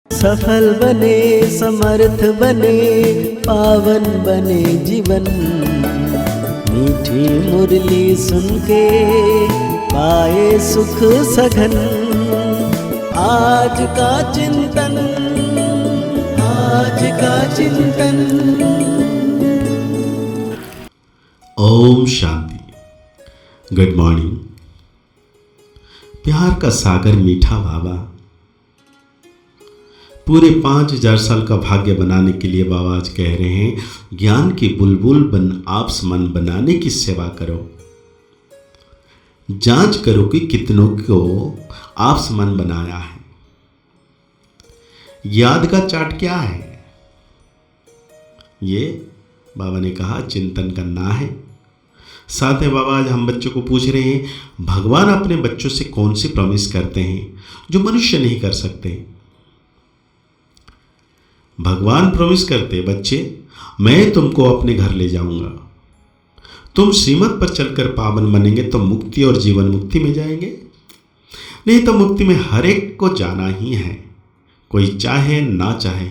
सफल बने, समर्थ बने, पावन बने जीवन। मीठी मुरली सुन के पाए सुख सघन। आज का चिंतन, आज का चिंतन। ओम शांति। Good morning. प्यार का सागर मीठा बाबा, पूरे 5000 साल का भाग्य बनाने के लिए बाबा आज कह रहे हैं, ज्ञान की बुलबुल बन आप मन बनाने की सेवा करो। जांच करो कि कितनों को आप समान बनाया है। याद का चार्ट क्या है? ये बाबा ने कहा चिंतन करना है। साथ में बाबा आज हम बच्चों को पूछ रहे हैं, भगवान अपने बच्चों से कौन सी प्रॉमिस करते हैं जो मनुष्य नहीं कर सकते। भगवान प्रॉमिस करते, बच्चे मैं तुमको अपने घर ले जाऊंगा, तुम श्रीमत पर चलकर पावन बनेंगे तो मुक्ति और जीवन मुक्ति में जाएंगे। नहीं तो मुक्ति में हर एक को जाना ही है, कोई चाहे ना चाहे,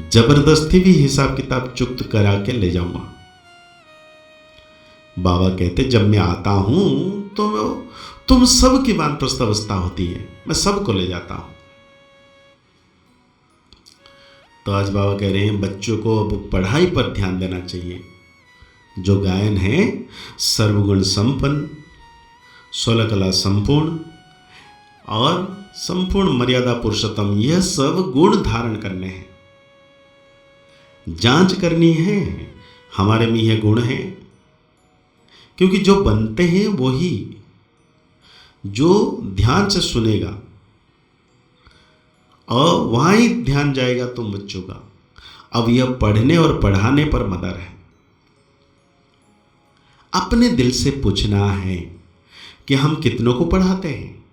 जबरदस्ती भी हिसाब किताब चुक्त करा के ले जाऊंगा। बाबा कहते जब मैं आता हूं तो तुम सब की वानप्रस्थ अवस्था होती है, मैं सबको ले जाता हूं। तो आज बाबा कह रहे हैं बच्चों को अब पढ़ाई पर ध्यान देना चाहिए। जो गायन है सर्वगुण संपन्न, 16 कला संपूर्ण और संपूर्ण मर्यादा पुरुषोत्तम, यह सब गुण धारण करने हैं। जांच करनी है हमारे में यह गुण है, क्योंकि जो बनते हैं वही जो ध्यान से सुनेगा और वहाँ ही ध्यान जाएगा तुम बच्चों का। अब यह पढ़ने और पढ़ाने पर मदर है। अपने दिल से पूछना है कि हम कितनों को पढ़ाते हैं।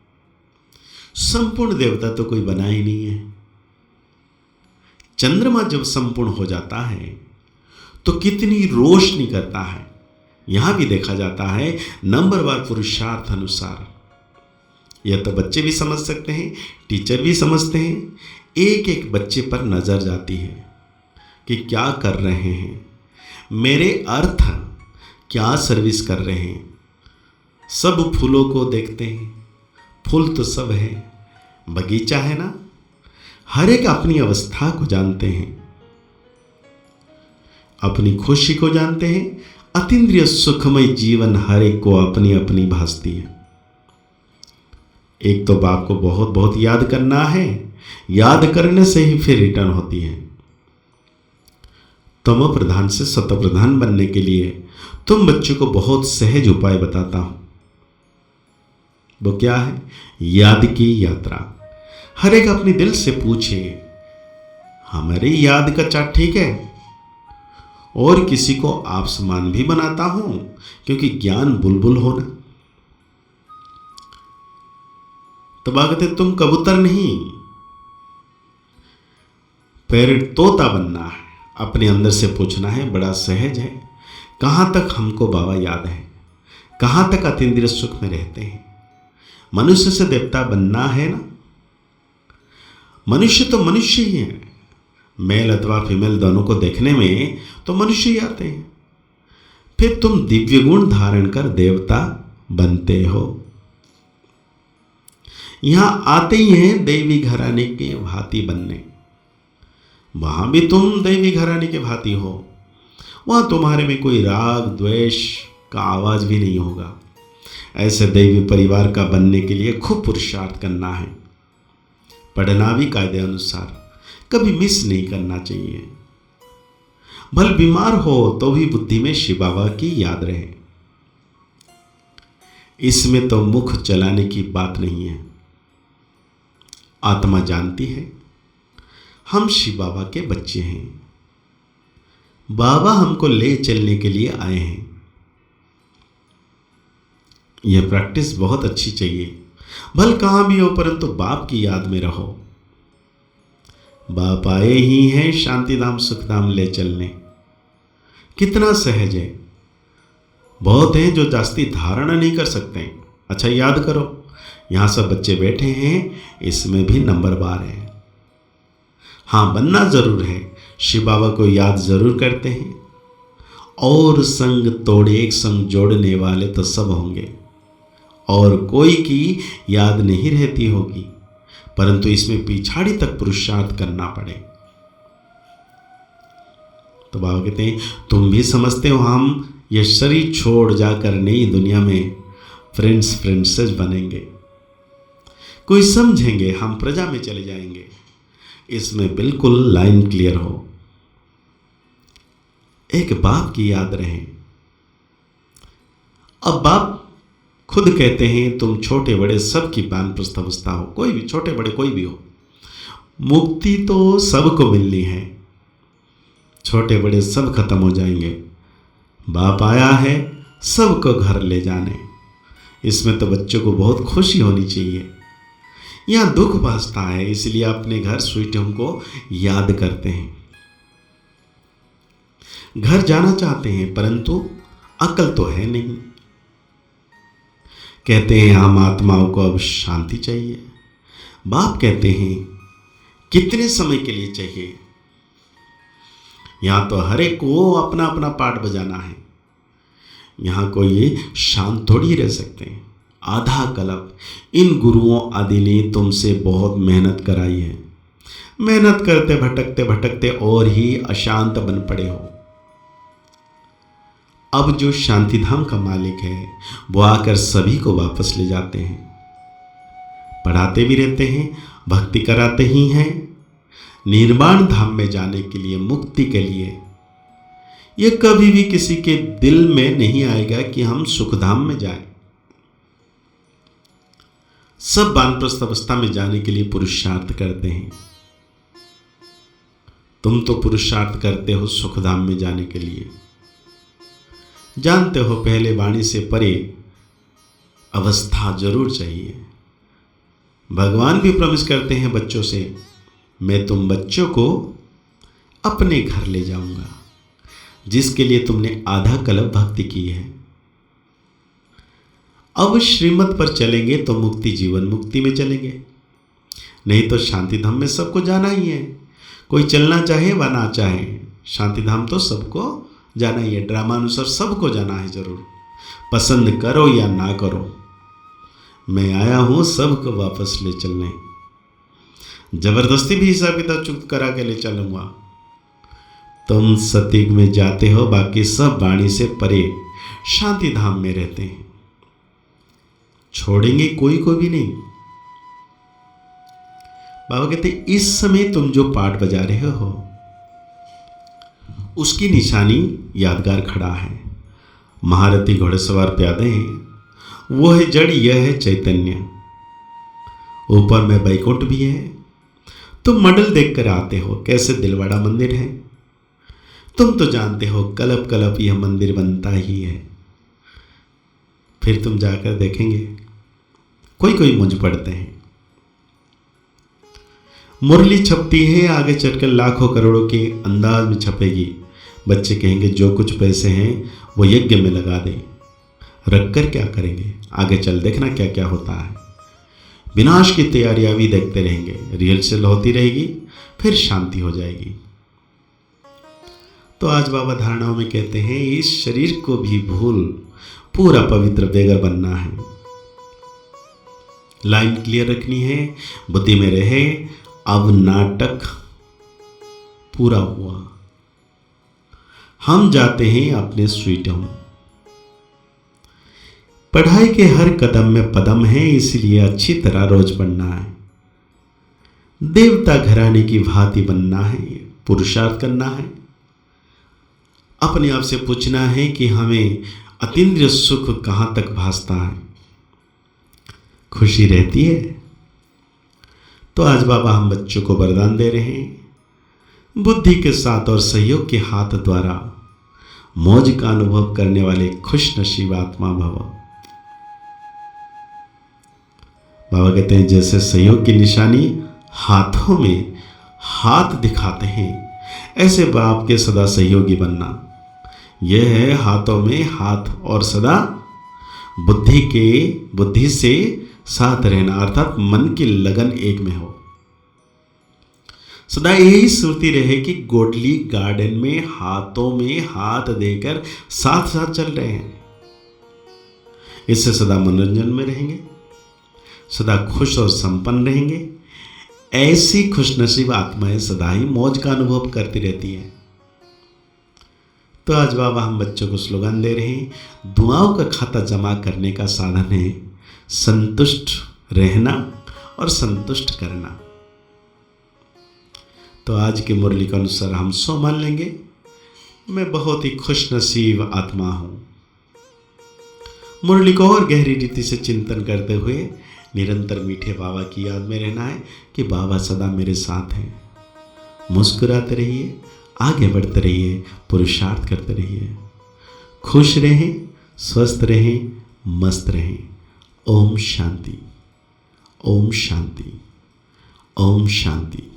संपूर्ण देवता तो कोई बना ही नहीं है। चंद्रमा जब संपूर्ण हो जाता है तो कितनी रोशनी करता है, यहां भी देखा जाता है नंबरवार पुरुषार्थ अनुसार। यह तो बच्चे भी समझ सकते हैं, टीचर भी समझते हैं। एक एक बच्चे पर नजर जाती है कि क्या कर रहे हैं, मेरे अर्थ क्या सर्विस कर रहे हैं। सब फूलों को देखते हैं, फूल तो सब है, बगीचा है ना। हर एक अपनी अवस्था को जानते हैं, अपनी खुशी को जानते हैं। अतीन्द्रिय सुखमय जीवन हर एक को अपनी अपनी भासती है। एक तो बाप को बहुत बहुत याद करना है, याद करने से ही फिर रिटर्न होती है। तमो प्रधान से सतो प्रधान बनने के लिए तुम बच्चों को बहुत सहज उपाय बताता हूं। वो क्या है? याद की यात्रा। हर एक अपने दिल से पूछे, हमारी याद का चार्ट ठीक है? और किसी को आप समान भी बनाता हूं, क्योंकि ज्ञान बुलबुल होना। तो कहते तुम कबूतर नहीं, पैरट तोता बनना है। अपने अंदर से पूछना है, बड़ा सहज है। कहां तक हमको बाबा याद है, कहां तक अतीन्द्रिय सुख में रहते हैं। मनुष्य से देवता बनना है ना। मनुष्य तो मनुष्य ही है, मेल अथवा फीमेल दोनों को देखने में तो मनुष्य ही आते हैं। फिर तुम दिव्य गुण धारण कर देवता बनते हो। यहां आते ही हैं दैवी घराने के भांति बनने। वहां भी तुम दैवी घराने के भांति हो। वहां तुम्हारे में कोई राग द्वेष का आवाज भी नहीं होगा। ऐसे दैवी परिवार का बनने के लिए खूब पुरुषार्थ करना है। पढ़ना भी कायदे अनुसार, कभी मिस नहीं करना चाहिए। भले बीमार हो तो भी बुद्धि में शिव बाबा की याद रहे। इसमें तो मुख चलाने की बात नहीं है। आत्मा जानती है हम शिव बाबा के बच्चे हैं। बाबा हमको ले चलने के लिए आए हैं। यह प्रैक्टिस बहुत अच्छी चाहिए। भल कहां भी हो परंतु बाप की याद में रहो। बाप आए ही हैं शांतिधाम सुखधाम ले चलने। कितना सहज है। बहुत हैं जो जास्ती धारणा नहीं कर सकते। अच्छा याद करो, यहाँ सब बच्चे बैठे हैं, इसमें भी नंबर बार है। हाँ, बनना जरूर है, शिव बाबा को याद जरूर करते हैं। और संग तोड़े एक संग जोड़ने वाले तो सब होंगे, और कोई की याद नहीं रहती होगी, परंतु इसमें पिछाड़ी तक पुरुषार्थ करना पड़े। तो बाबा कहते हैं तुम भी समझते हो हम ये शरीर छोड़ जाकर नई दुनिया में फ्रेंड्सेस बनेंगे, कोई समझेंगे हम प्रजा में चले जाएंगे, इसमें बिल्कुल लाइन क्लियर हो। एक बाप की याद रहे। अब बाप खुद कहते हैं तुम छोटे बड़े सबकी वानप्रस्थ अवस्था हो, कोई भी छोटे बड़े कोई भी हो, मुक्ति तो सबको मिलनी है, छोटे बड़े सब खत्म हो जाएंगे। बाप आया है सबको घर ले जाने, इसमें तो बच्चों को बहुत खुशी होनी चाहिए। यहाँ दुख भासता है, इसलिए अपने घर स्वीट होम को याद करते हैं। घर जाना चाहते हैं परंतु अकल तो है नहीं। कहते हैं हम आत्माओं को अब शांति चाहिए। बाप कहते हैं कितने समय के लिए चाहिए। यहां तो हर एक को अपना अपना पार्ट बजाना है, यहां कोई शांत थोड़ी रह सकते हैं। आधा कल्प इन गुरुओं आदि ने तुमसे बहुत मेहनत कराई है, मेहनत करते भटकते भटकते और ही अशांत बन पड़े हो। अब जो शांतिधाम का मालिक है वो आकर सभी को वापस ले जाते हैं, पढ़ाते भी रहते हैं, भक्ति कराते ही हैं। निर्वाण धाम में जाने के लिए, मुक्ति के लिए, ये कभी भी किसी के दिल में नहीं आएगा कि हम सुखधाम में जाएं। सब वानप्रस्थ अवस्था में जाने के लिए पुरुषार्थ करते हैं। तुम तो पुरुषार्थ करते हो सुखधाम में जाने के लिए, जानते हो पहले वाणी से परे अवस्था जरूर चाहिए। भगवान भी प्रॉमिस करते हैं बच्चों से, मैं तुम बच्चों को अपने घर ले जाऊंगा, जिसके लिए तुमने आधा कल्प भक्ति की है। अब श्रीमत पर चलेंगे तो मुक्ति जीवन मुक्ति में चलेंगे, नहीं तो शांतिधाम में सबको जाना ही है। कोई चलना चाहे व ना चाहे, शांतिधाम तो सबको जाना ही है। ड्रामा अनुसार सबको जाना है जरूर, पसंद करो या ना करो। मैं आया हूं सबको वापस ले चलने, जबरदस्ती भी हिसाब किताब चुप करा के ले चलूंगा। तुम सतयुग में जाते हो, बाकी सब वाणी से परे शांति धाम में रहते हैं, छोड़ेंगे कोई को भी नहीं। बाबा कहते इस समय तुम जो पाठ बजा रहे हो उसकी निशानी यादगार खड़ा है। महारथी घोड़ेसवार प्यादे हैं, वो है जड़, यह है चैतन्य, ऊपर में बैकुंठ भी है। तुम मॉडल देखकर आते हो कैसे दिलवाड़ा मंदिर है, तुम तो जानते हो कलप कलप यह मंदिर बनता ही है। फिर तुम जाकर देखेंगे कोई कोई मुझ पड़ते हैं, मुरली छपती है, आगे चलकर लाखों करोड़ों के अंदाज में छपेगी। बच्चे कहेंगे जो कुछ पैसे हैं वो यज्ञ में लगा दें, रख कर क्या करेंगे, आगे चल देखना क्या क्या होता है। विनाश की तैयारियां भी देखते रहेंगे, रिहर्सल होती रहेगी, फिर शांति हो जाएगी। तो आज बाबा धारणाओं में कहते हैं इस शरीर को भी भूल पूरा पवित्र बेगर बनना है। लाइन क्लियर रखनी है, बुद्धि में रहे। अब नाटक पूरा हुआ, हम जाते हैं अपने स्वीट होम। पढ़ाई के हर कदम में पदम है, इसलिए अच्छी तरह रोज पढ़ना है। देवता घराने की भांति बनना है, पुरुषार्थ करना है। अपने आप से पूछना है कि हमें अतीन्द्रिय सुख कहां तक भासता है, खुशी रहती है। तो आज बाबा हम बच्चों को वरदान दे रहे हैं, बुद्धि के साथ और सहयोग के हाथ द्वारा मौज का अनुभव करने वाले खुश नसीब आत्मा भव। बाबा कहते हैं जैसे सहयोग की निशानी हाथों में हाथ दिखाते हैं, ऐसे बाप के सदा सहयोगी बनना। यह है हाथों में हाथ और सदा बुद्धि से साथ रहना, अर्थात मन की लगन एक में हो। सदा यही स्मृति रहे कि गोडली गार्डन में हाथों में हाथ देकर साथ साथ चल रहे हैं। इससे सदा मनोरंजन में रहेंगे, सदा खुश और संपन्न रहेंगे। ऐसी खुशनसीब आत्माएं सदा ही मौज का अनुभव करती रहती हैं। तो आज बाबा हम बच्चों को स्लोगन दे रहे हैं, दुआओं का खाता जमा करने का साधन है संतुष्ट रहना और संतुष्ट करना। तो आज की मुरली के अनुसार हम सो मान लेंगे, मैं बहुत ही खुशनसीब आत्मा हूं। मुरली को और गहरी रीति से चिंतन करते हुए निरंतर मीठे बाबा की याद में रहना है कि बाबा सदा मेरे साथ हैं। मुस्कुराते रहिए, आगे बढ़ते रहिए, पुरुषार्थ करते रहिए। खुश रहें, स्वस्थ रहें, मस्त रहें। ओम शांति, ओम शांति, ओम शांति।